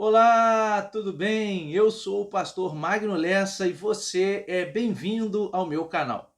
Olá, tudo bem? Eu sou o pastor Magno Lessa e você é bem-vindo ao meu canal.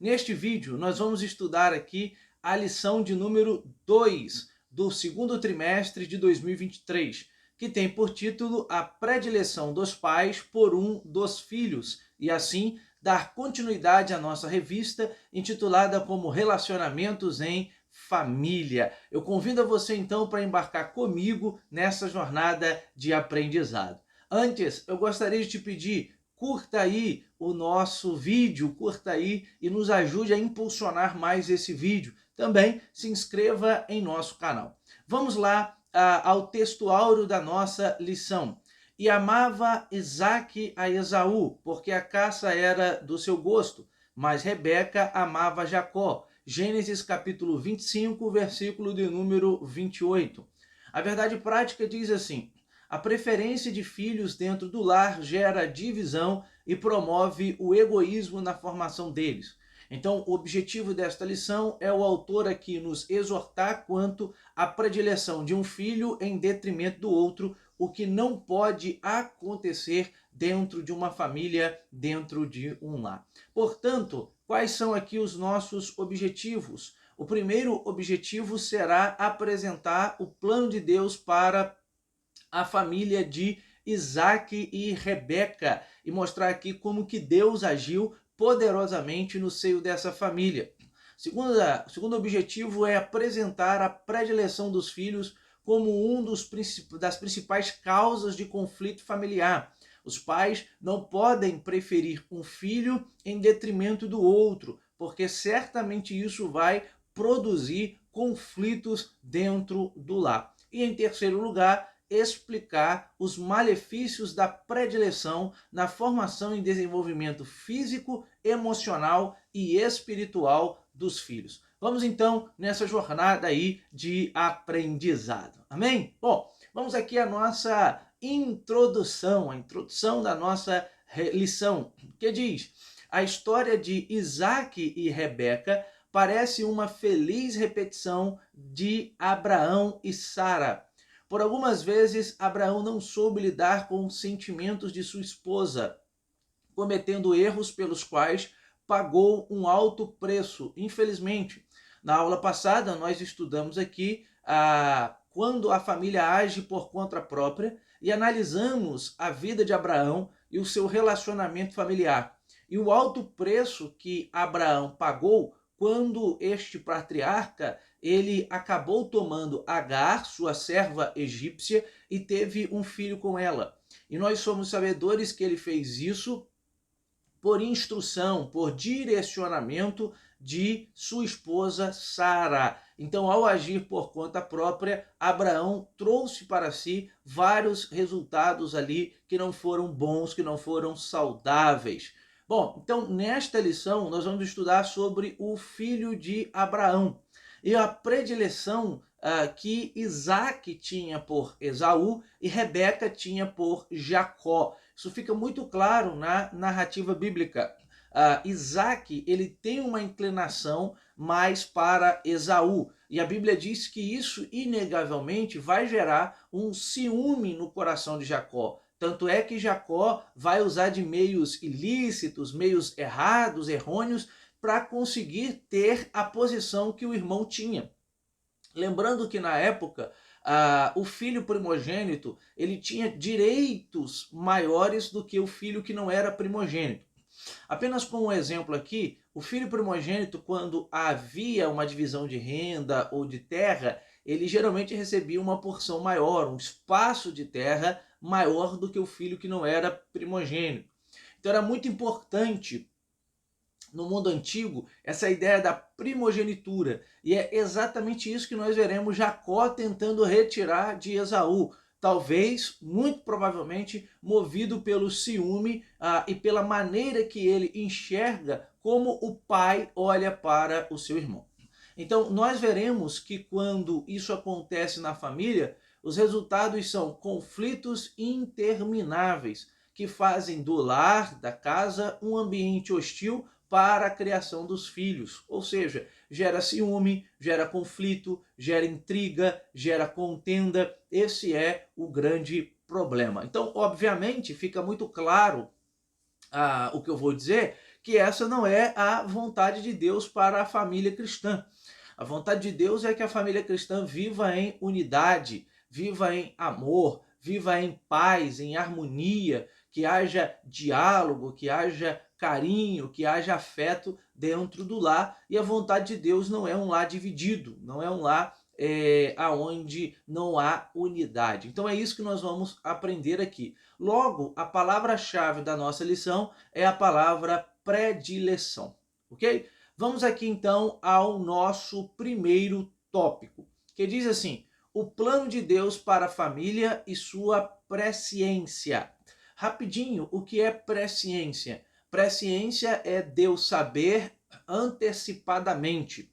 Neste vídeo, nós vamos estudar aqui a lição de número 2 do segundo trimestre de 2023, que tem por título A Predileção dos Pais por um dos Filhos, e assim dar continuidade à nossa revista intitulada como Relacionamentos em Família. Eu convido a você então para embarcar comigo nessa jornada de aprendizado. Antes, eu gostaria de te pedir, curta aí o nosso vídeo, curta aí e nos ajude a impulsionar mais esse vídeo. Também se inscreva em nosso canal. Vamos lá ao texto áureo da nossa lição. E amava Isaque a Esaú, porque a caça era do seu gosto, mas Rebeca amava Jacó. Gênesis capítulo 25, versículo de número 28. A verdade prática diz assim: a preferência de filhos dentro do lar gera divisão e promove o egoísmo na formação deles. Então, o objetivo desta lição é o autor aqui nos exortar quanto à predileção de um filho em detrimento do outro, o que não pode acontecer dentro de uma família, dentro de um lar. Portanto, quais são aqui os nossos objetivos? O primeiro objetivo será apresentar o plano de Deus para a família de Isaque e Rebeca e mostrar aqui como que Deus agiu poderosamente no seio dessa família. Segundo objetivo é apresentar a predileção dos filhos como das principais causas de conflito familiar. Os pais não podem preferir um filho em detrimento do outro, porque certamente isso vai produzir conflitos dentro do lar. E em terceiro lugar, explicar os malefícios da predileção na formação e desenvolvimento físico, emocional e espiritual dos filhos. Vamos então nessa jornada aí de aprendizado. Amém? Bom, vamos aqui à nossa introdução, a introdução da nossa lição, que diz: a história de Isaque e Rebeca parece uma feliz repetição de Abraão e Sara. Por algumas vezes, Abraão não soube lidar com os sentimentos de sua esposa, cometendo erros pelos quais pagou um alto preço. Infelizmente, na aula passada, nós estudamos aqui quando a família age por conta própria e analisamos a vida de Abraão e o seu relacionamento familiar. E o alto preço que Abraão pagou quando este patriarca ele acabou tomando Agar, sua serva egípcia, e teve um filho com ela. E nós somos sabedores que ele fez isso por instrução, por direcionamento de sua esposa Sara. Então, ao agir por conta própria, Abraão trouxe para si vários resultados ali que não foram bons, que não foram saudáveis. Bom, então nesta lição nós vamos estudar sobre o filho de Abraão e a predileção que Isaque tinha por Esaú e Rebeca tinha por Jacó. Isso fica muito claro na narrativa bíblica. Isaque ele tem uma inclinação mais para Esaú. E a Bíblia diz que isso inegavelmente vai gerar um ciúme no coração de Jacó. Tanto é que Jacó vai usar de meios ilícitos, meios errados, errôneos, para conseguir ter a posição que o irmão tinha. Lembrando que na época, o filho primogênito ele tinha direitos maiores do que o filho que não era primogênito. Apenas como um exemplo aqui, o filho primogênito, quando havia uma divisão de renda ou de terra, ele geralmente recebia uma porção maior, um espaço de terra maior do que o filho que não era primogênito. Então era muito importante no mundo antigo essa ideia da primogenitura, e é exatamente isso que nós veremos Jacó tentando retirar de Esaú, talvez, muito provavelmente, movido pelo ciúme e pela maneira que ele enxerga como o pai olha para o seu irmão. Então nós veremos que quando isso acontece na família, os resultados são conflitos intermináveis, que fazem do lar, da casa, um ambiente hostil, para a criação dos filhos. Ou seja, gera ciúme, gera conflito, gera intriga, gera contenda. Esse é o grande problema. Então, obviamente, fica muito claro o que eu vou dizer, que essa não é a vontade de Deus para a família cristã. A vontade de Deus é que a família cristã viva em unidade, viva em amor, viva em paz, em harmonia, que haja diálogo, que haja carinho, que haja afeto dentro do lar. E a vontade de Deus não é um lar dividido, não é um lar aonde não há unidade. Então é isso que nós vamos aprender aqui. Logo, a palavra-chave da nossa lição é a palavra predileção, ok? Vamos aqui então ao nosso primeiro tópico, que diz assim: o plano de Deus para a família e sua presciência. Rapidinho, o que é presciência? Presciência é Deus saber antecipadamente.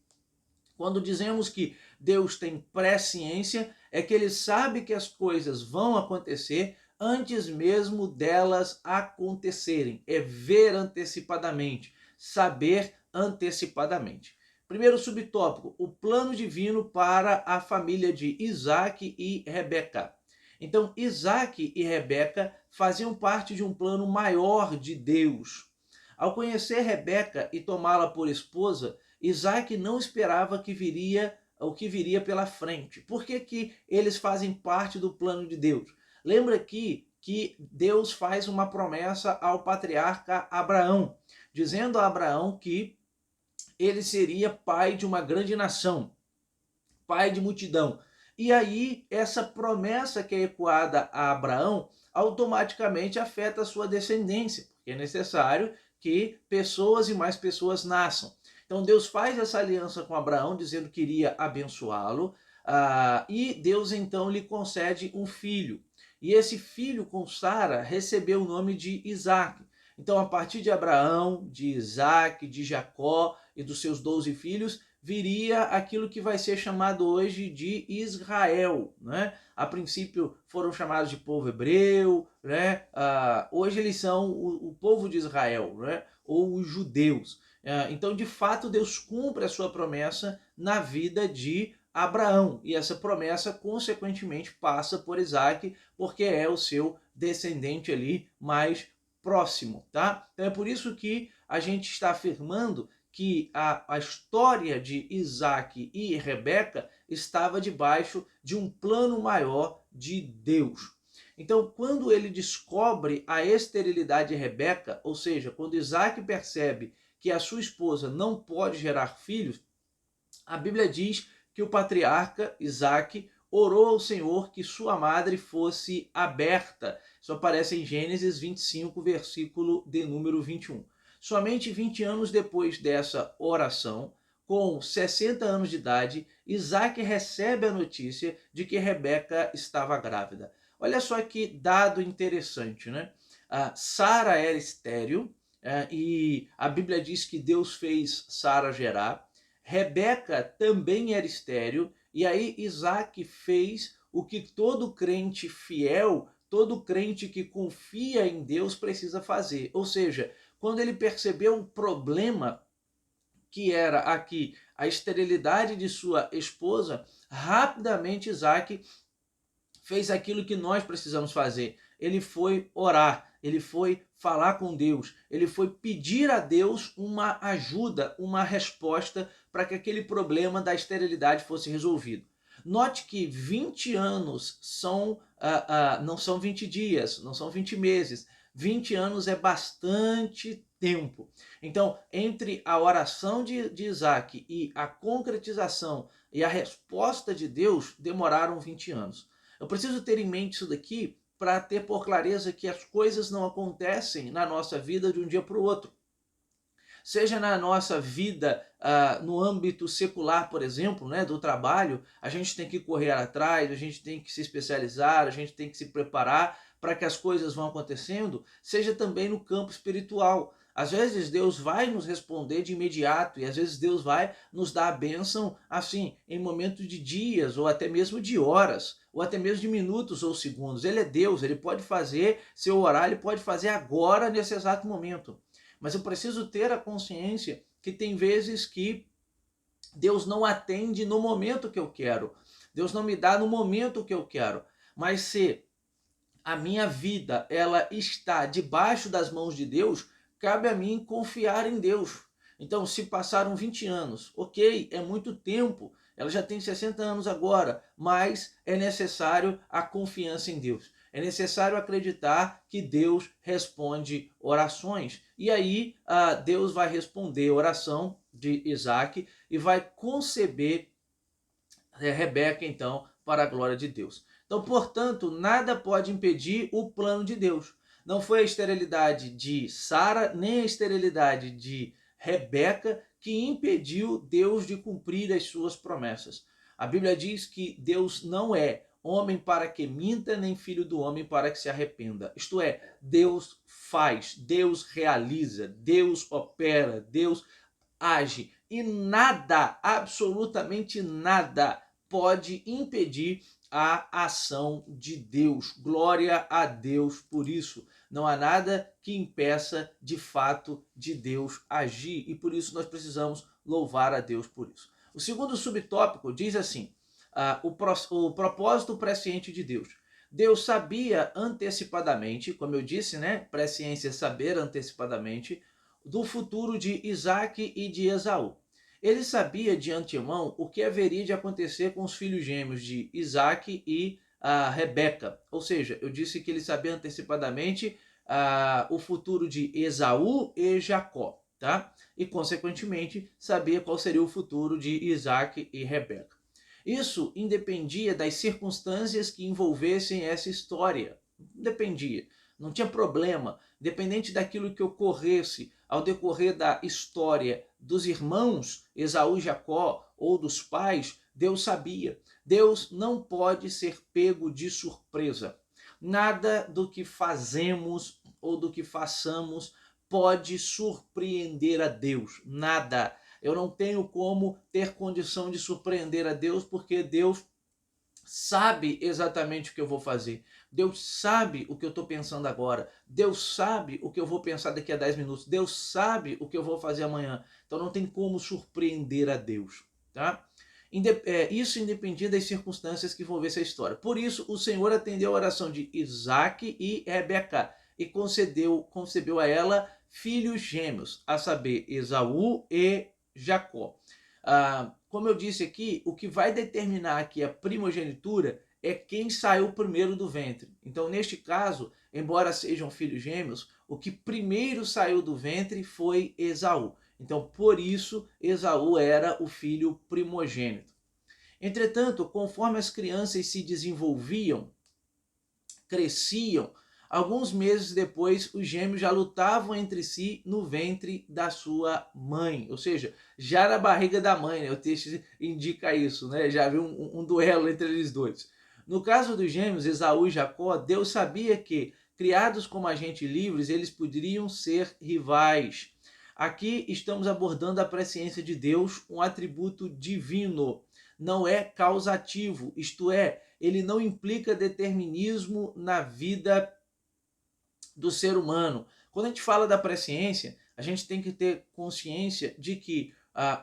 Quando dizemos que Deus tem presciência, é que ele sabe que as coisas vão acontecer antes mesmo delas acontecerem. É ver antecipadamente, saber antecipadamente. Primeiro subtópico, o plano divino para a família de Isaac e Rebeca. Então, Isaac e Rebeca faziam parte de um plano maior de Deus. Ao conhecer Rebeca e tomá-la por esposa, Isaac não esperava o que viria pela frente. Por que que eles fazem parte do plano de Deus? Lembra aqui que Deus faz uma promessa ao patriarca Abraão, dizendo a Abraão que ele seria pai de uma grande nação, pai de multidão. E aí, essa promessa que é ecoada a Abraão automaticamente afeta a sua descendência, porque é necessário que pessoas e mais pessoas nasçam. Então Deus faz essa aliança com Abraão, dizendo que iria abençoá-lo, e Deus então lhe concede um filho. E esse filho com Sara recebeu o nome de Isaac. Então, a partir de Abraão, de Isaac, de Jacó e dos seus 12 filhos, viria aquilo que vai ser chamado hoje de Israel, né? A princípio foram chamados de povo hebreu, né? Hoje eles são o povo de Israel, né? Ou os judeus. Então, de fato, Deus cumpre a sua promessa na vida de Abraão. E essa promessa, consequentemente, passa por Isaac, porque é o seu descendente ali mais próximo, tá? Então é por isso que a gente está afirmando que a história de Isaac e Rebeca estava debaixo de um plano maior de Deus. Então, quando ele descobre a esterilidade de Rebeca, ou seja, quando Isaac percebe que a sua esposa não pode gerar filhos, a Bíblia diz que o patriarca Isaac orou ao Senhor que sua madre fosse aberta. Isso aparece em Gênesis 25, versículo de número 21. Somente 20 anos depois dessa oração, com 60 anos de idade, Isaac recebe a notícia de que Rebeca estava grávida. Olha só que dado interessante, né? Sara era estéril, e a Bíblia diz que Deus fez Sara gerar. Rebeca também era estéril, e aí Isaac fez o que todo crente fiel, todo crente que confia em Deus precisa fazer. Ou seja, quando ele percebeu o problema que era aqui a esterilidade de sua esposa, rapidamente Isaac fez aquilo que nós precisamos fazer. Ele foi orar, ele foi falar com Deus, ele foi pedir a Deus uma ajuda, uma resposta para que aquele problema da esterilidade fosse resolvido. Note que 20 anos não são 20 dias, não são 20 meses. 20 anos é bastante tempo. Então, entre a oração de Isaac e a concretização e a resposta de Deus, demoraram 20 anos. Eu preciso ter em mente isso daqui para ter por clareza que as coisas não acontecem na nossa vida de um dia para o outro. Seja na nossa vida no âmbito secular, por exemplo, né, do trabalho, a gente tem que correr atrás, a gente tem que se especializar, a gente tem que se preparar para que as coisas vão acontecendo, seja também no campo espiritual. Às vezes Deus vai nos responder de imediato e às vezes Deus vai nos dar a bênção assim, em momentos de dias ou até mesmo de horas, ou até mesmo de minutos ou segundos. Ele é Deus, ele pode fazer, se eu orar, ele pode fazer agora, nesse exato momento. mas eu preciso ter a consciência que tem vezes que Deus não atende no momento que eu quero. Deus não me dá no momento que eu quero. Mas se a minha vida ela está debaixo das mãos de Deus, cabe a mim confiar em Deus. Então, se passaram 20 anos, ok, é muito tempo, ela já tem 60 anos agora, mas é necessário a confiança em Deus. É necessário acreditar que Deus responde orações. E aí, Deus vai responder a oração de Isaac e vai conceber Rebeca, então, para a glória de Deus. Então, portanto, nada pode impedir o plano de Deus. Não foi a esterilidade de Sara, nem a esterilidade de Rebeca que impediu Deus de cumprir as suas promessas. A Bíblia diz que Deus não é homem para que minta, nem filho do homem para que se arrependa. Isto é, Deus faz, Deus realiza, Deus opera, Deus age. E nada, absolutamente nada, pode impedir a ação de Deus. Glória a Deus por isso. Não há nada que impeça de fato de Deus agir e por isso nós precisamos louvar a Deus por isso. O segundo subtópico diz assim, o propósito presciente de Deus. Deus sabia antecipadamente, como eu disse, né? Presciência é saber antecipadamente, do futuro de Isaac e de Esaú. Ele sabia de antemão o que haveria de acontecer com os filhos gêmeos de Isaac e Rebeca. Ou seja, eu disse que ele sabia antecipadamente o futuro de Esaú e Jacó, tá? E, consequentemente, sabia qual seria o futuro de Isaac e Rebeca. Isso independia das circunstâncias que envolvessem essa história. Dependia. Não tinha problema. Independente daquilo que ocorresse ao decorrer da história dos irmãos Esaú e Jacó ou dos pais, Deus sabia. Deus não pode ser pego de surpresa. Nada do que fazemos ou do que façamos pode surpreender a Deus. Nada. Eu não tenho como ter condição de surpreender a Deus, porque Deus sabe exatamente o que eu vou fazer. Deus sabe o que eu estou pensando agora. Deus sabe o que eu vou pensar daqui a 10 minutos. Deus sabe o que eu vou fazer amanhã. Então não tem como surpreender a Deus. Tá? Isso independia das circunstâncias que envolvessem a história. Por isso, o Senhor atendeu a oração de Isaac e Rebeca e concebeu a ela filhos gêmeos, a saber, Esaú e Jacó. Como eu disse aqui, o que vai determinar aqui a primogenitura é quem saiu primeiro do ventre. Então, neste caso, embora sejam filhos gêmeos, o que primeiro saiu do ventre foi Esaú. Então, por isso, Esaú era o filho primogênito. Entretanto, conforme as crianças se desenvolviam, cresciam, alguns meses depois, os gêmeos já lutavam entre si no ventre da sua mãe, ou seja, já na barriga da mãe, né? O texto indica isso, né? Já havia um duelo entre eles dois. No caso dos gêmeos, Esaú e Jacó, Deus sabia que, criados como agentes livres, eles poderiam ser rivais. Aqui estamos abordando a presciência de Deus, um atributo divino. Não é causativo, isto é, ele não implica determinismo na vida do ser humano. Quando a gente fala da presciência, a gente tem que ter consciência de que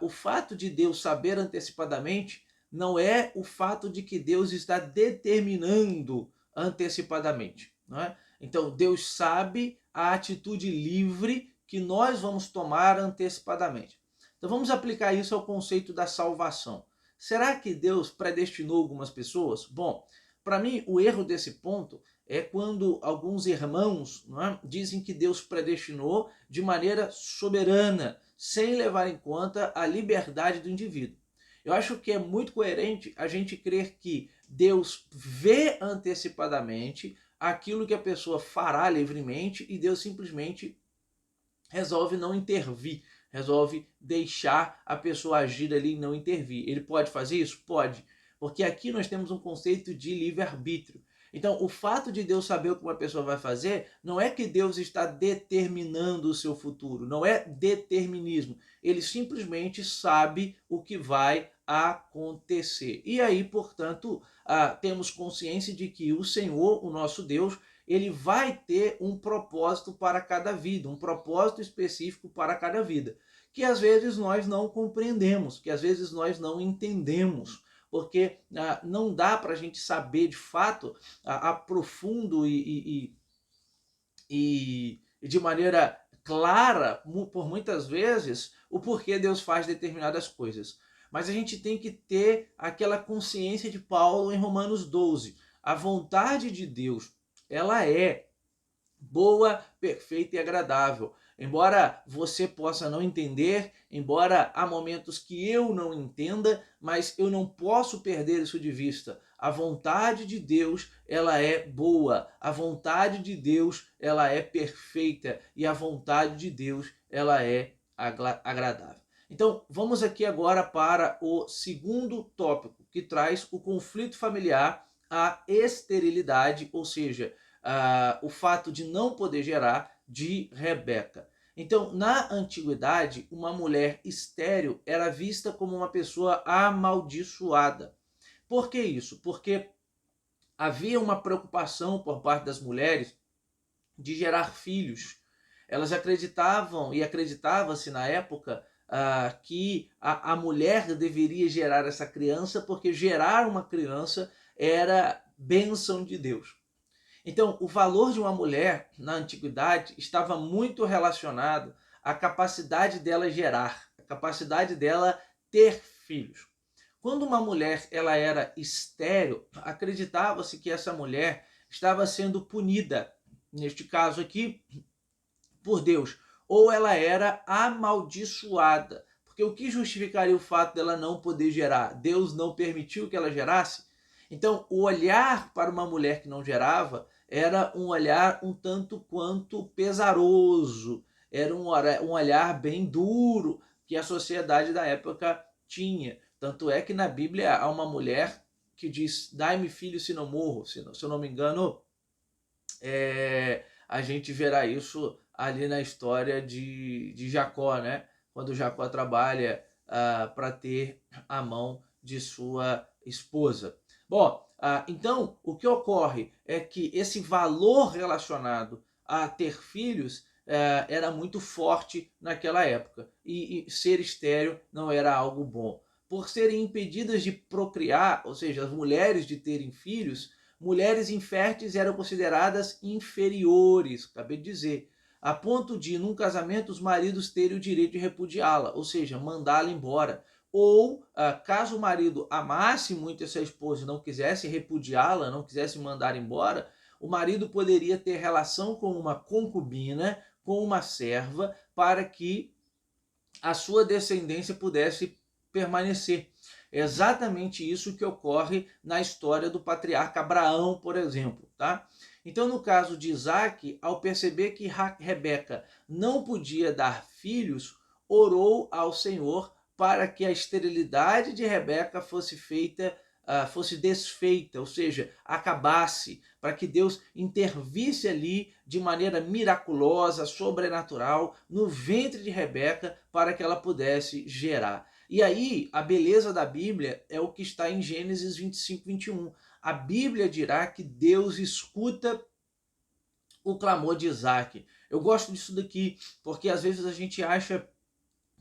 o fato de Deus saber antecipadamente não é o fato de que Deus está determinando antecipadamente. Não é? Então, Deus sabe a atitude livre que nós vamos tomar antecipadamente. Então, vamos aplicar isso ao conceito da salvação. Será que Deus predestinou algumas pessoas? Bom, para mim, o erro desse ponto é quando alguns irmãos dizem que Deus predestinou de maneira soberana, sem levar em conta a liberdade do indivíduo. Eu acho que é muito coerente a gente crer que Deus vê antecipadamente aquilo que a pessoa fará livremente e Deus simplesmente resolve não intervir, resolve deixar a pessoa agir ali e não intervir. Ele pode fazer isso? Pode. Porque aqui nós temos um conceito de livre-arbítrio. Então, o fato de Deus saber o que uma pessoa vai fazer não é que Deus está determinando o seu futuro, não é determinismo. Ele simplesmente sabe o que vai acontecer. E aí, portanto, temos consciência de que o Senhor, o nosso Deus, ele vai ter um propósito para cada vida, um propósito específico para cada vida, que às vezes nós não compreendemos, que às vezes nós não entendemos, porque não dá para a gente saber de fato a profundo e de maneira clara, por muitas vezes, o porquê Deus faz determinadas coisas. Mas a gente tem que ter aquela consciência de Paulo em Romanos 12. A vontade de Deus, ela é boa, perfeita e agradável. Embora você possa não entender, embora há momentos que eu não entenda, mas eu não posso perder isso de vista. A vontade de Deus, ela é boa. A vontade de Deus, ela é perfeita. E a vontade de Deus, ela é agradável. Então, vamos aqui agora para o segundo tópico, que traz o conflito familiar, a esterilidade, ou seja, o fato de não poder gerar, de Rebeca. Então, na antiguidade, uma mulher estéril era vista como uma pessoa amaldiçoada. Por que isso? Porque havia uma preocupação por parte das mulheres de gerar filhos. Elas acreditavam, e acreditava-se na época, que a mulher deveria gerar essa criança, porque gerar uma criança era bênção de Deus. Então, o valor de uma mulher na antiguidade estava muito relacionado à capacidade dela gerar, à capacidade dela ter filhos. Quando uma mulher ela era estéril, acreditava-se que essa mulher estava sendo punida, neste caso aqui, por Deus, ou ela era amaldiçoada. Porque o que justificaria o fato dela não poder gerar? Deus não permitiu que ela gerasse? Então, o olhar para uma mulher que não gerava era um olhar um tanto quanto pesaroso, era um olhar bem duro que a sociedade da época tinha. Tanto é que na Bíblia há uma mulher que diz: dai-me filho se não morro. Se eu não me engano, a gente verá isso ali na história de Jacó, né? Quando Jacó trabalha para ter a mão de sua esposa. Bom, então o que ocorre é que esse valor relacionado a ter filhos era muito forte naquela época, e ser estéril não era algo bom. Por serem impedidas de procriar, ou seja, as mulheres de terem filhos, mulheres inférteis eram consideradas inferiores, acabei de dizer, a ponto de, num casamento, os maridos terem o direito de repudiá-la, ou seja, mandá-la embora. Ou, caso o marido amasse muito essa esposa e não quisesse repudiá-la, não quisesse mandar embora, o marido poderia ter relação com uma concubina, com uma serva, para que a sua descendência pudesse permanecer. É exatamente isso que ocorre na história do patriarca Abraão, por exemplo, tá? Então, no caso de Isaac, ao perceber que Rebeca não podia dar filhos, orou ao Senhor para que a esterilidade de Rebeca fosse feita, fosse desfeita, ou seja, acabasse, para que Deus intervisse ali de maneira miraculosa, sobrenatural, no ventre de Rebeca, para que ela pudesse gerar. E aí, a beleza da Bíblia é o que está em Gênesis 25, 21. A Bíblia dirá que Deus escuta o clamor de Isaac. Eu gosto disso daqui, porque às vezes a gente acha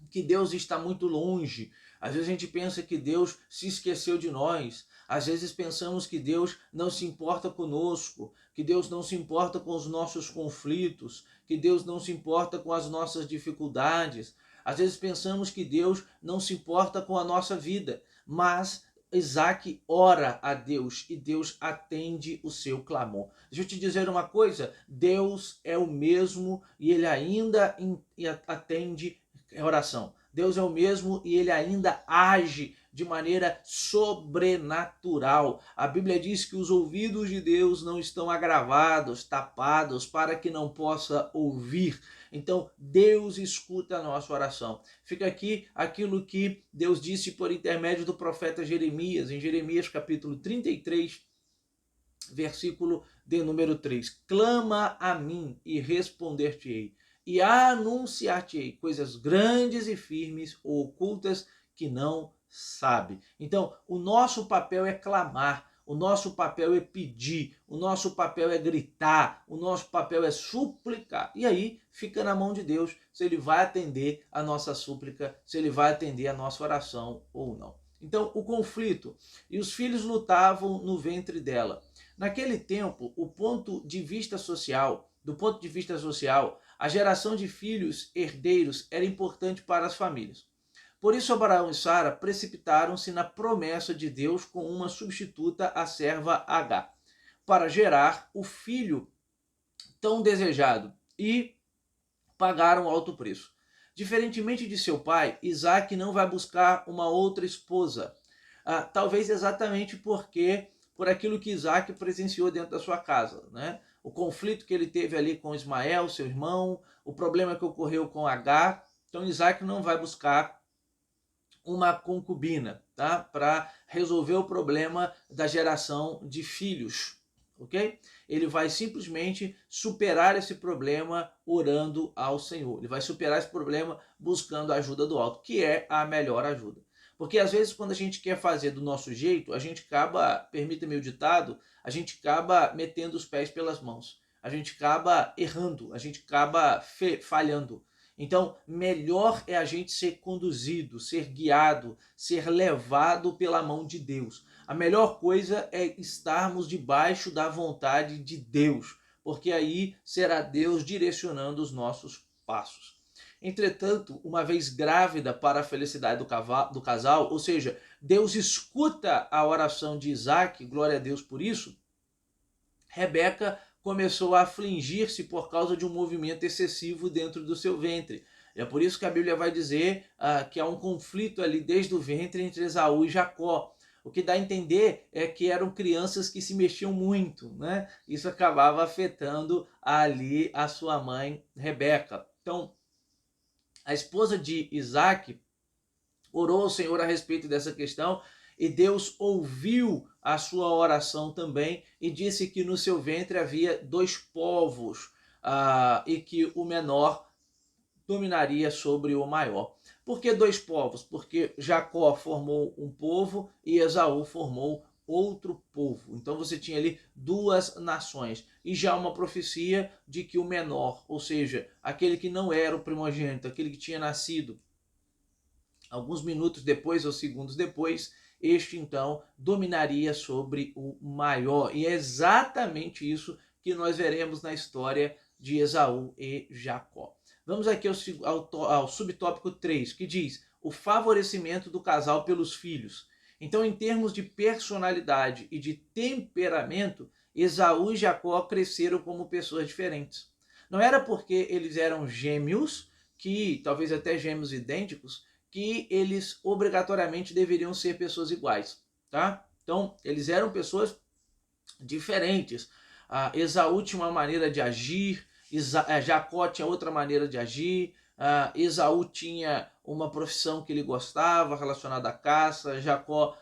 que Deus está muito longe. Às vezes a gente pensa que Deus se esqueceu de nós. Às vezes pensamos que Deus não se importa conosco, que Deus não se importa com os nossos conflitos, que Deus não se importa com as nossas dificuldades. Às vezes pensamos que Deus não se importa com a nossa vida, mas Isaac ora a Deus e Deus atende o seu clamor. Deixa eu te dizer uma coisa, Deus é o mesmo e ele ainda atende oração. Deus é o mesmo e ele ainda age de maneira sobrenatural. A Bíblia diz que os ouvidos de Deus não estão agravados, tapados, para que não possa ouvir. Então, Deus escuta a nossa oração. Fica aqui aquilo que Deus disse por intermédio do profeta Jeremias, em Jeremias capítulo 33, versículo de número 3. Clama a mim e responder-te-ei, e anunciar-te-ei coisas grandes e firmes ou ocultas que não sabe. Então, o nosso papel é clamar, O nosso papel é pedir, o nosso papel é gritar, o nosso papel é suplicar. E aí fica na mão de Deus se ele vai atender a nossa súplica, se ele vai atender a nossa oração ou não. Então, o conflito. E os filhos lutavam no ventre dela. Naquele tempo, do ponto de vista social, a geração de filhos herdeiros era importante para as famílias. Por isso, Abraão e Sara precipitaram-se na promessa de Deus com uma substituta, a serva Agar, para gerar o filho tão desejado, e pagaram alto preço. Diferentemente de seu pai, Isaac não vai buscar uma outra esposa. Talvez exatamente por aquilo que Isaac presenciou dentro da sua casa, né? O conflito que ele teve ali com Ismael, seu irmão, o problema que ocorreu com Agar. Então Isaac não vai buscar uma concubina, tá? Para resolver o problema da geração de filhos, ok? Ele vai simplesmente superar esse problema orando ao Senhor. Ele vai superar esse problema buscando a ajuda do alto, que é a melhor ajuda. Porque às vezes quando a gente quer fazer do nosso jeito, a gente acaba, permita-me o ditado, a gente acaba metendo os pés pelas mãos. A gente acaba errando, a gente acaba falhando. Então, melhor é a gente ser conduzido, ser guiado, ser levado pela mão de Deus. A melhor coisa é estarmos debaixo da vontade de Deus, porque aí será Deus direcionando os nossos passos. Entretanto, uma vez grávida para a felicidade do casal, ou seja, Deus escuta a oração de Isaac, glória a Deus por isso, Rebeca começou a afligir-se por causa de um movimento excessivo dentro do seu ventre. É por isso que a Bíblia vai dizer que há um conflito ali desde o ventre entre Esaú e Jacó. O que dá a entender é que eram crianças que se mexiam muito, né? Isso acabava afetando ali a sua mãe, Rebeca. Então, a esposa de Isaac orou ao Senhor a respeito dessa questão e Deus ouviu a sua oração também e disse que no seu ventre havia 2 povos e que o menor dominaria sobre o maior. Por que 2 povos? Porque Jacó formou um povo e Esaú formou outro povo. Então você tinha ali 2 nações. E já uma profecia de que o menor, ou seja, aquele que não era o primogênito, aquele que tinha nascido alguns minutos depois ou segundos depois, este então dominaria sobre o maior. E é exatamente isso que nós veremos na história de Esaú e Jacó. Vamos aqui ao subtópico 3, que diz o favorecimento do casal pelos filhos. Então, em termos de personalidade e de temperamento, Esaú e Jacó cresceram como pessoas diferentes. Não era porque eles eram gêmeos, que talvez até gêmeos idênticos, que eles obrigatoriamente deveriam ser pessoas iguais, tá? Então, eles eram pessoas diferentes. Esaú tinha uma maneira de agir, Jacó tinha outra maneira de agir, Esaú tinha uma profissão que ele gostava relacionada à caça, Jacó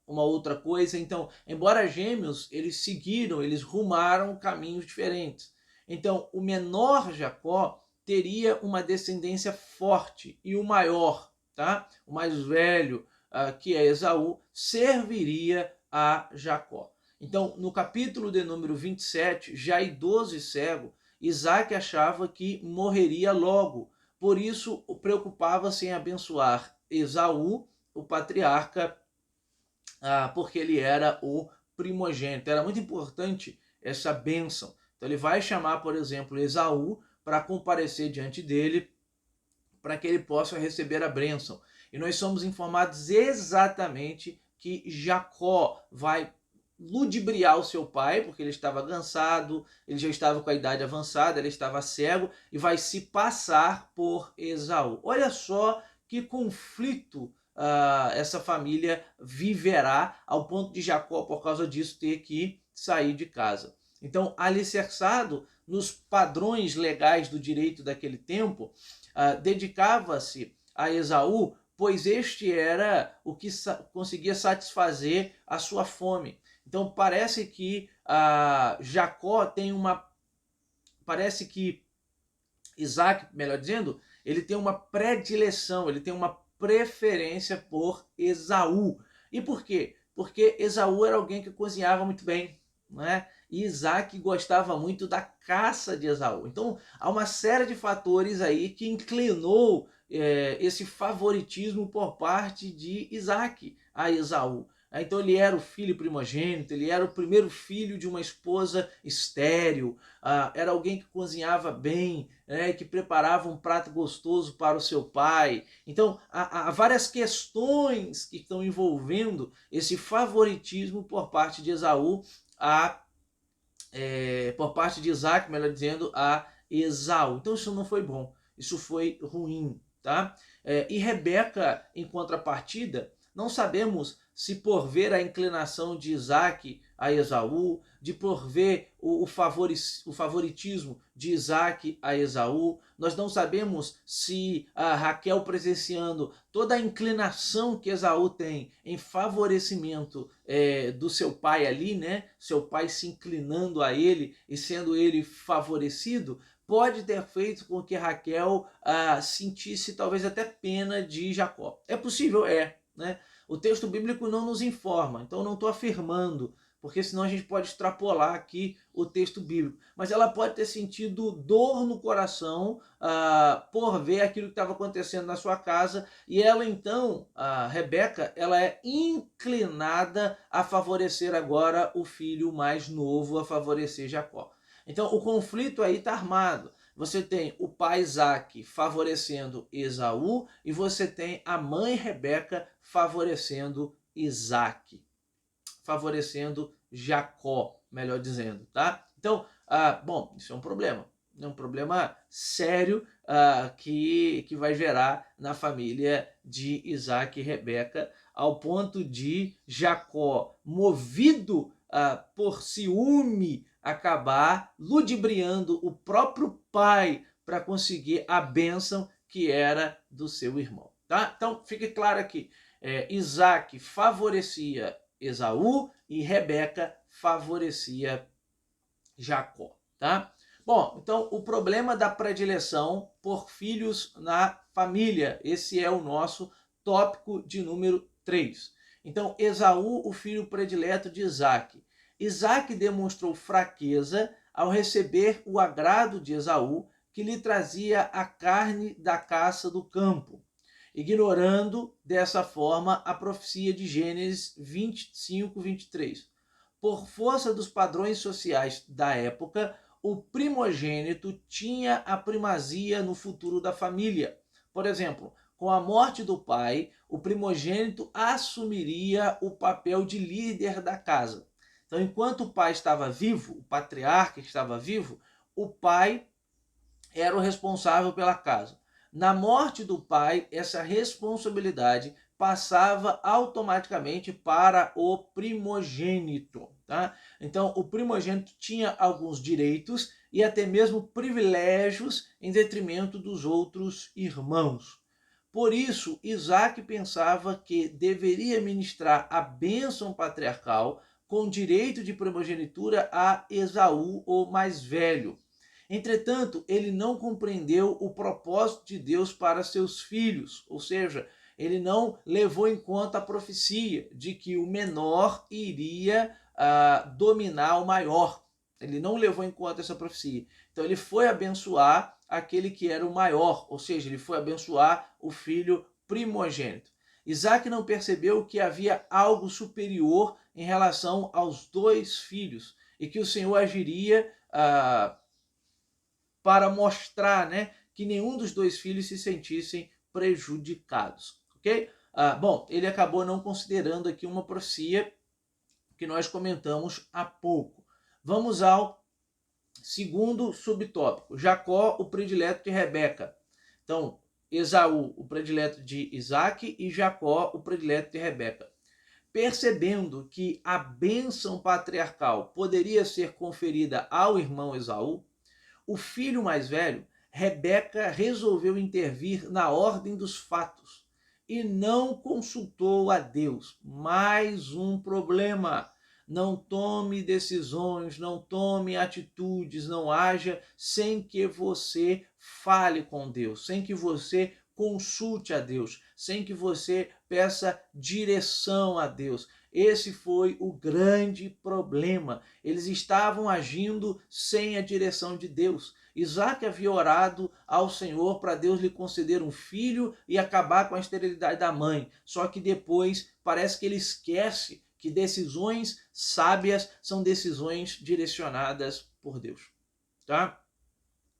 uma outra coisa. Então, embora gêmeos, eles rumaram caminhos diferentes. Então, o menor Jacó teria uma descendência forte e o maior, tá? O mais velho, que é Esaú, serviria a Jacó. Então, no capítulo de número 27, já idoso e cego, Isaac achava que morreria logo. Por isso, preocupava-se em abençoar Esaú, o patriarca, porque ele era o primogênito. Era muito importante essa bênção. Então, ele vai chamar, por exemplo, Esaú para comparecer diante dele, para que ele possa receber a bênção. E nós somos informados exatamente que Jacó vai ludibriar o seu pai, porque ele estava cansado, ele já estava com a idade avançada, ele estava cego, e vai se passar por Esaú. Olha só que conflito essa família viverá, ao ponto de Jacó, por causa disso, ter que sair de casa. Então, alicerçado nos padrões legais do direito daquele tempo, dedicava-se a Esaú, pois este era o que conseguia satisfazer a sua fome. Então parece que Jacó tem parece que Isaac, melhor dizendo, ele tem uma predileção, ele tem uma preferência por Esaú. E por quê? Porque Esaú era alguém que cozinhava muito bem, né? E Isaac gostava muito da caça de Esaú. Então, há uma série de fatores aí que inclinou esse favoritismo por parte de Isaac a Esaú. Então ele era o filho primogênito, ele era o primeiro filho de uma esposa estéril, era alguém que cozinhava bem, né, que preparava um prato gostoso para o seu pai. Então há várias questões que estão envolvendo esse favoritismo por parte de Esaú por parte de Isaac, melhor dizendo, a Esaú. Então isso não foi bom, isso foi ruim, tá? E Rebeca, em contrapartida, não sabemos se por ver a inclinação de Isaac a Esaú, de por ver o favoritismo de Isaac a Esaú, nós não sabemos se a Raquel presenciando toda a inclinação que Esaú tem em favorecimento do seu pai ali, né? Seu pai se inclinando a ele e sendo ele favorecido, pode ter feito com que Raquel sentisse talvez até pena de Jacó. É possível? Né? O texto bíblico não nos informa, então não estou afirmando, porque senão a gente pode extrapolar aqui o texto bíblico. Mas ela pode ter sentido dor no coração por ver aquilo que estava acontecendo na sua casa, e ela então, a Rebeca, ela é inclinada a favorecer agora o filho mais novo, a favorecer Jacó. Então o conflito aí está armado. Você tem o pai Isaac favorecendo Esaú e você tem a mãe Rebeca favorecendo Isaac, favorecendo Jacó, melhor dizendo, tá? Então, bom, isso é um problema sério que vai gerar na família de Isaac e Rebeca, ao ponto de Jacó, movido por ciúme, acabar ludibriando o próprio pai para conseguir a bênção que era do seu irmão, tá? Então, fique claro aqui, Isaac favorecia Esaú e Rebeca favorecia Jacó, tá? Bom, então o problema da predileção por filhos na família, esse é o nosso tópico de número 3. Então, Esaú, o filho predileto de Isaac. Isaac demonstrou fraqueza ao receber o agrado de Esaú, que lhe trazia a carne da caça do campo, ignorando dessa forma a profecia de Gênesis 25, 23. Por força dos padrões sociais da época, o primogênito tinha a primazia no futuro da família. Por exemplo, com a morte do pai, o primogênito assumiria o papel de líder da casa. Então, enquanto o pai estava vivo, o patriarca estava vivo, o pai era o responsável pela casa. Na morte do pai, essa responsabilidade passava automaticamente para o primogênito, tá? Então, o primogênito tinha alguns direitos e até mesmo privilégios em detrimento dos outros irmãos. Por isso, Isaac pensava que deveria ministrar a bênção patriarcal com direito de primogenitura a Esaú, o mais velho. Entretanto, ele não compreendeu o propósito de Deus para seus filhos, ou seja, ele não levou em conta a profecia de que o menor iria dominar o maior. Ele não levou em conta essa profecia. Então ele foi abençoar aquele que era o maior, ou seja, ele foi abençoar o filho primogênito. Isaac não percebeu que havia algo superior em relação aos dois filhos e que o Senhor agiria para mostrar, né, que nenhum dos dois filhos se sentissem prejudicados, ok? Bom, ele acabou não considerando aqui uma profecia que nós comentamos há pouco. Vamos ao segundo subtópico, Jacó, o predileto de Rebeca. Então, Esaú, o predileto de Isaac, e Jacó, o predileto de Rebeca. Percebendo que a bênção patriarcal poderia ser conferida ao irmão Esaú, o filho mais velho, Rebeca, resolveu intervir na ordem dos fatos e não consultou a Deus. Mais um problema. Não tome decisões, não tome atitudes, não haja sem que você fale com Deus, sem que você consulte a Deus, sem que você peça direção a Deus. Esse foi o grande problema. Eles estavam agindo sem a direção de Deus. Isaac havia orado ao Senhor para Deus lhe conceder um filho e acabar com a esterilidade da mãe. Só que depois parece que ele esquece que decisões sábias são decisões direcionadas por Deus. Tá?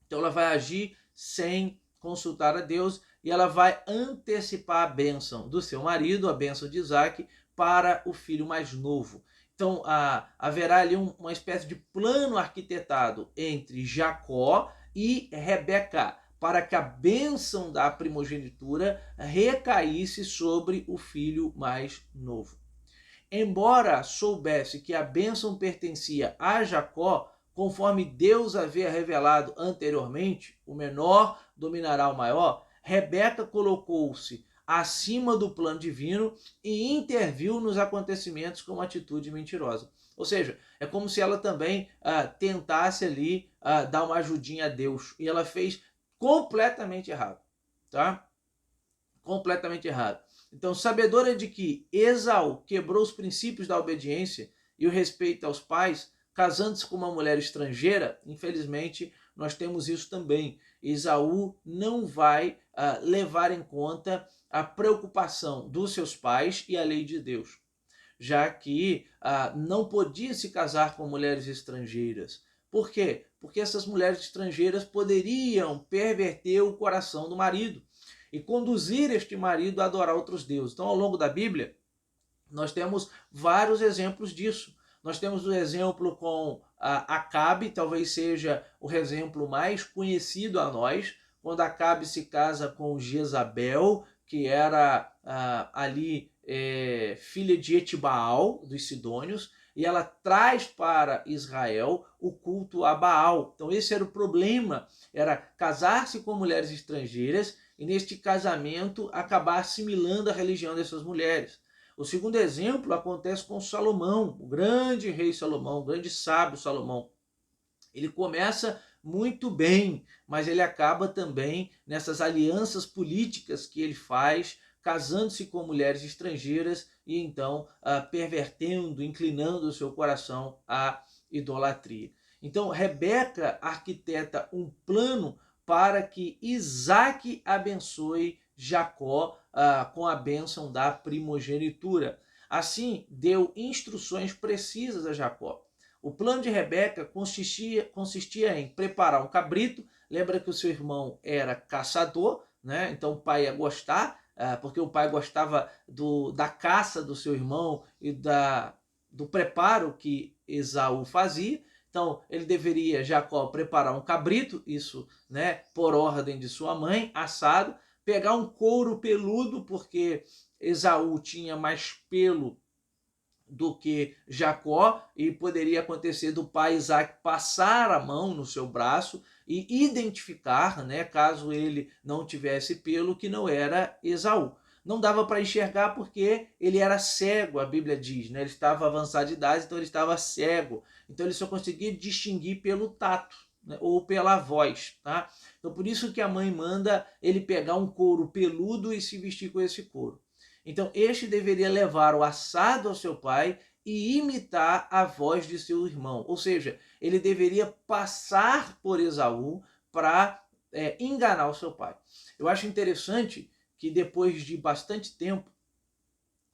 Então ela vai agir sem consultar a Deus e ela vai antecipar a bênção do seu marido, a bênção de Isaac, para o filho mais novo. Então haverá ali uma espécie de plano arquitetado entre Jacó e Rebeca, para que a bênção da primogenitura recaísse sobre o filho mais novo. Embora soubesse que a bênção pertencia a Jacó, conforme Deus havia revelado anteriormente, o menor dominará o maior, Rebeca colocou-se acima do plano divino e interviu nos acontecimentos com uma atitude mentirosa. Ou seja, é como se ela também tentasse ali dar uma ajudinha a Deus. E ela fez completamente errado. Tá? Completamente errado. Então, sabedora de que Esaú quebrou os princípios da obediência e o respeito aos pais, casando-se com uma mulher estrangeira, infelizmente, nós temos isso também. Esaú não vai levar em conta a preocupação dos seus pais e a lei de Deus, já que não podia se casar com mulheres estrangeiras. Por quê? Porque essas mulheres estrangeiras poderiam perverter o coração do marido e conduzir este marido a adorar outros deuses. Então, ao longo da Bíblia, nós temos vários exemplos disso. Nós temos o exemplo com Acabe, talvez seja o exemplo mais conhecido a nós, quando Acabe se casa com Jezabel, que era ali filha de Etibaal, dos Sidônios, e ela traz para Israel o culto a Baal. Então esse era o problema, era casar-se com mulheres estrangeiras e neste casamento acabar assimilando a religião dessas mulheres. O segundo exemplo acontece com Salomão, o grande rei Salomão, o grande sábio Salomão. Ele começa muito bem, mas ele acaba também nessas alianças políticas que ele faz, casando-se com mulheres estrangeiras e então pervertendo, inclinando o seu coração à idolatria. Então Rebeca arquiteta um plano para que Isaac abençoe Jacó com a bênção da primogenitura. Assim, deu instruções precisas a Jacó. O plano de Rebeca consistia em preparar um cabrito. Lembra que o seu irmão era caçador, né? Então o pai ia gostar, porque o pai gostava da caça do seu irmão e do preparo que Esaú fazia. Então ele deveria, Jacó, preparar um cabrito, isso, né, por ordem de sua mãe, assado, pegar um couro peludo, porque Esaú tinha mais pelo do que Jacó, e poderia acontecer do pai Isaac passar a mão no seu braço e identificar, né, caso ele não tivesse pelo, que não era Esaú. Não dava para enxergar porque ele era cego, a Bíblia diz, né? Ele estava avançado de idade, então ele estava cego. Então ele só conseguia distinguir pelo tato, né, ou pela voz, tá? Então por isso que a mãe manda ele pegar um couro peludo e se vestir com esse couro. Então este deveria levar o assado ao seu pai e imitar a voz de seu irmão. Ou seja, ele deveria passar por Esaú para enganar o seu pai. Eu acho interessante que depois de bastante tempo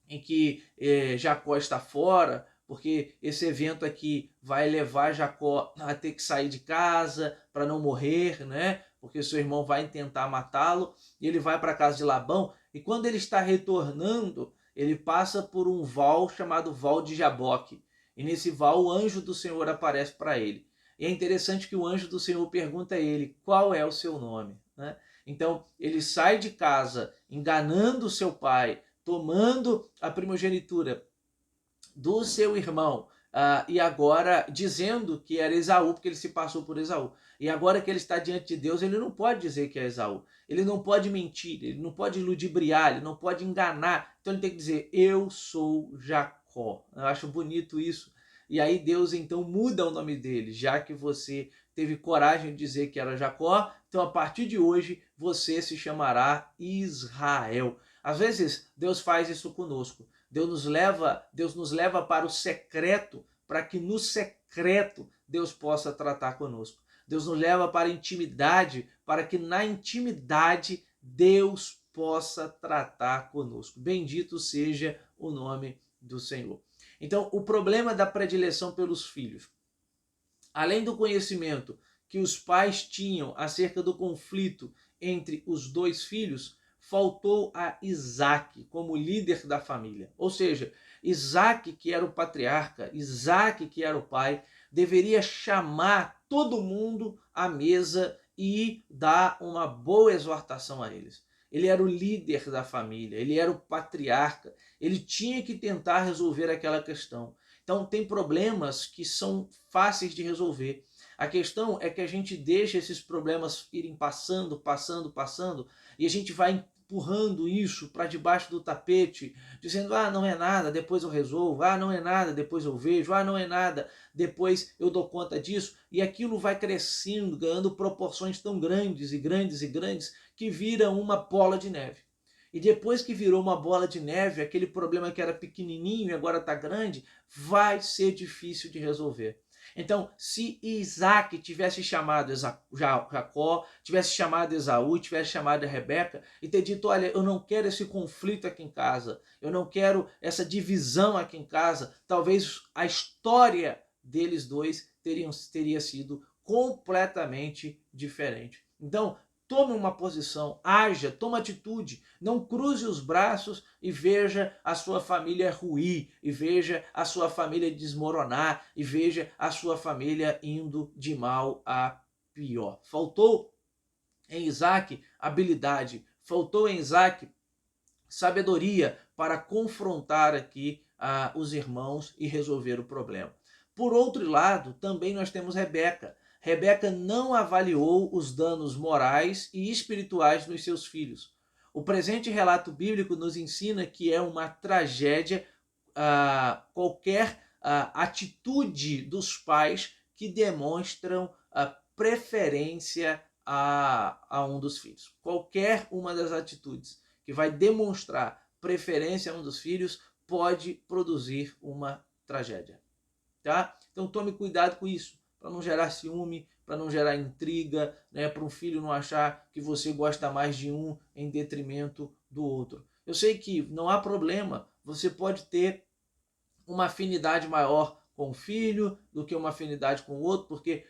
em que Jacó está fora, porque esse evento aqui vai levar Jacó a ter que sair de casa para não morrer, né? Porque seu irmão vai tentar matá-lo, e ele vai para a casa de Labão, e quando ele está retornando, ele passa por um val chamado Val de Jaboque, e nesse val o anjo do Senhor aparece para ele. E é interessante que o anjo do Senhor pergunta a ele, qual é o seu nome? Né? Então ele sai de casa enganando seu pai, tomando a primogenitura do seu irmão, e agora dizendo que era Esaú, porque ele se passou por Esaú. E agora que ele está diante de Deus, ele não pode dizer que é Esaú. Ele não pode mentir, ele não pode ludibriar, ele não pode enganar. Então ele tem que dizer, eu sou Jacó. Eu acho bonito isso. E aí Deus então muda o nome dele, já que você teve coragem de dizer que era Jacó, então a partir de hoje você se chamará Israel. Às vezes Deus faz isso conosco. Deus nos leva para o secreto, para que no secreto Deus possa tratar conosco. Deus nos leva para a intimidade, para que na intimidade Deus possa tratar conosco. Bendito seja o nome do Senhor. Então, o problema da predileção pelos filhos, além do conhecimento que os pais tinham acerca do conflito entre os dois filhos, faltou a Isaac como líder da família. Ou seja, Isaac, que era o patriarca, Isaac, que era o pai, deveria chamar todo mundo à mesa e dar uma boa exortação a eles. Ele era o líder da família, ele era o patriarca, ele tinha que tentar resolver aquela questão. Então, tem problemas que são fáceis de resolver. A questão é que a gente deixa esses problemas irem passando, e a gente vai empurrando isso para debaixo do tapete, dizendo, não é nada, depois eu resolvo, não é nada, depois eu vejo, não é nada, depois eu dou conta disso, e aquilo vai crescendo, ganhando proporções tão grandes, que vira uma bola de neve. E depois que virou uma bola de neve, aquele problema que era pequenininho e agora está grande, vai ser difícil de resolver. Então, se Isaac tivesse chamado Jacó, tivesse chamado Esaú, tivesse chamado Rebeca e ter dito, olha, eu não quero esse conflito aqui em casa, eu não quero essa divisão aqui em casa, talvez a história deles dois teria sido completamente diferente. Então, tome uma posição, haja, tome atitude, não cruze os braços e veja a sua família ruir, e veja a sua família desmoronar, e veja a sua família indo de mal a pior. Faltou em Isaac habilidade, faltou em Isaac sabedoria para confrontar aqui os irmãos e resolver o problema. Por outro lado, também nós temos Rebeca. Rebeca não avaliou os danos morais e espirituais nos seus filhos. O presente relato bíblico nos ensina que é uma tragédia qualquer atitude dos pais que demonstram preferência a um dos filhos. Qualquer uma das atitudes que vai demonstrar preferência a um dos filhos pode produzir uma tragédia. Tá? Então tome cuidado com isso, para não gerar ciúme, para não gerar intriga, né? Para um filho não achar que você gosta mais de um em detrimento do outro. Eu sei que não há problema, você pode ter uma afinidade maior com o filho do que uma afinidade com o outro, porque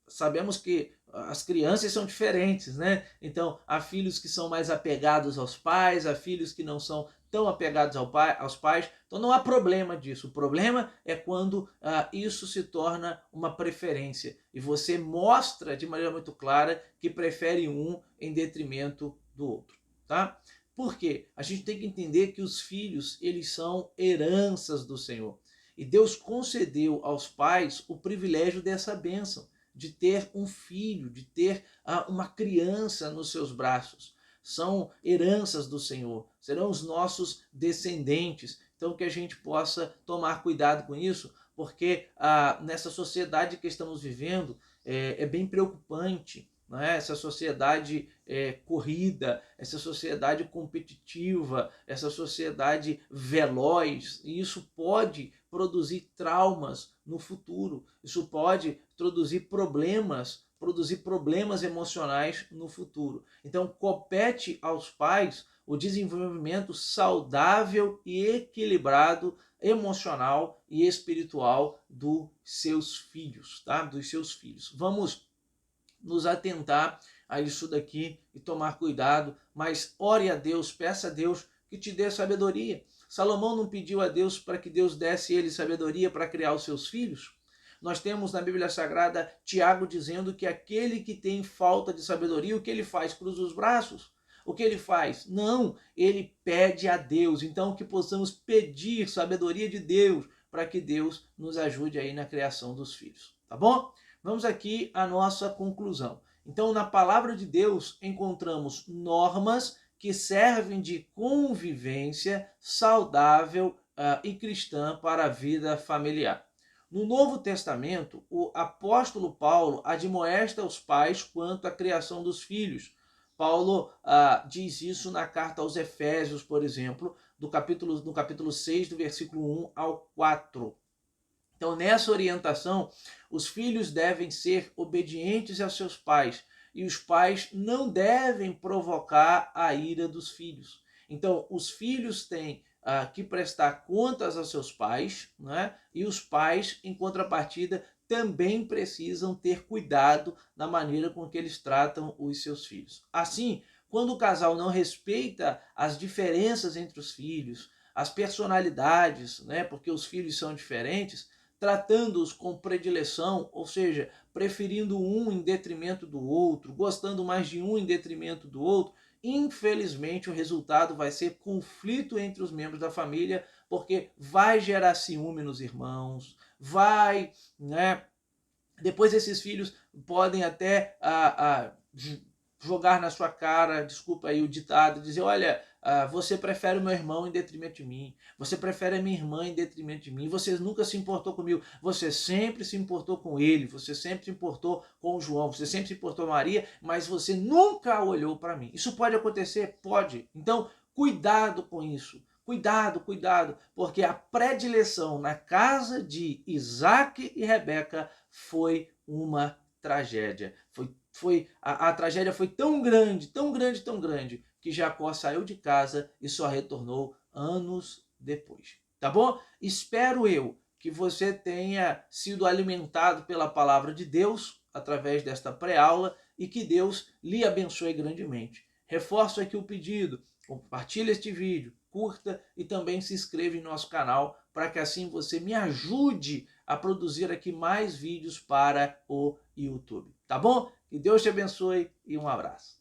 sabemos que as crianças são diferentes, né? Então, há filhos que são mais apegados aos pais, há filhos que não são tão apegados aos pais. Então, não há problema disso. O problema é quando isso se torna uma preferência e você mostra de maneira muito clara que prefere um em detrimento do outro, tá? Por quê? A gente tem que entender que os filhos, eles são heranças do Senhor. E Deus concedeu aos pais o privilégio dessa bênção, de ter um filho, de ter uma criança nos seus braços. São heranças do Senhor, serão os nossos descendentes. Então que a gente possa tomar cuidado com isso, porque nessa sociedade que estamos vivendo é bem preocupante. Essa sociedade corrida, essa sociedade competitiva, essa sociedade veloz, e isso pode produzir traumas no futuro, isso pode produzir problemas emocionais no futuro. Então, compete aos pais o desenvolvimento saudável e equilibrado emocional e espiritual dos seus filhos, tá? Dos seus filhos. Vamos nos atentar a isso daqui e tomar cuidado, mas ore a Deus, peça a Deus que te dê sabedoria. Salomão não pediu a Deus para que Deus desse ele sabedoria para criar os seus filhos? Nós temos na Bíblia Sagrada Tiago dizendo que aquele que tem falta de sabedoria, o que ele faz? Cruza os braços. O que ele faz? Não, ele pede a Deus. Então que possamos pedir sabedoria de Deus para que Deus nos ajude aí na criação dos filhos, tá bom? Vamos aqui à nossa conclusão. Então, na palavra de Deus, encontramos normas que servem de convivência saudável e cristã para a vida familiar. No Novo Testamento, o apóstolo Paulo admoesta os pais quanto à criação dos filhos. Paulo diz isso na carta aos Efésios, por exemplo, no capítulo 6, do versículo 1 ao 4. Então, nessa orientação, os filhos devem ser obedientes aos seus pais e os pais não devem provocar a ira dos filhos. Então, os filhos têm que prestar contas aos seus pais, né? E os pais, em contrapartida, também precisam ter cuidado na maneira com que eles tratam os seus filhos. Assim, quando o casal não respeita as diferenças entre os filhos, as personalidades, né? Porque os filhos são diferentes, tratando-os com predileção, ou seja, preferindo um em detrimento do outro, gostando mais de um em detrimento do outro, infelizmente o resultado vai ser conflito entre os membros da família, porque vai gerar ciúme nos irmãos, vai, né? Depois esses filhos podem até jogar na sua cara, desculpa aí o ditado, dizer, olha, você prefere o meu irmão em detrimento de mim, você prefere a minha irmã em detrimento de mim, você nunca se importou comigo, você sempre se importou com ele, você sempre se importou com o João, você sempre se importou com a Maria, mas você nunca olhou para mim. Isso pode acontecer? Pode. Então, cuidado com isso. Cuidado, cuidado, porque a predileção na casa de Isaac e Rebeca foi uma tragédia. A tragédia foi tão grande, tão grande, tão grande, que Jacó saiu de casa e só retornou anos depois. Tá bom? Espero eu que você tenha sido alimentado pela palavra de Deus através desta pré-aula e que Deus lhe abençoe grandemente. Reforço aqui o pedido, compartilhe este vídeo, curta e também se inscreva em nosso canal para que assim você me ajude a produzir aqui mais vídeos para o YouTube. Tá bom? Que Deus te abençoe e um abraço.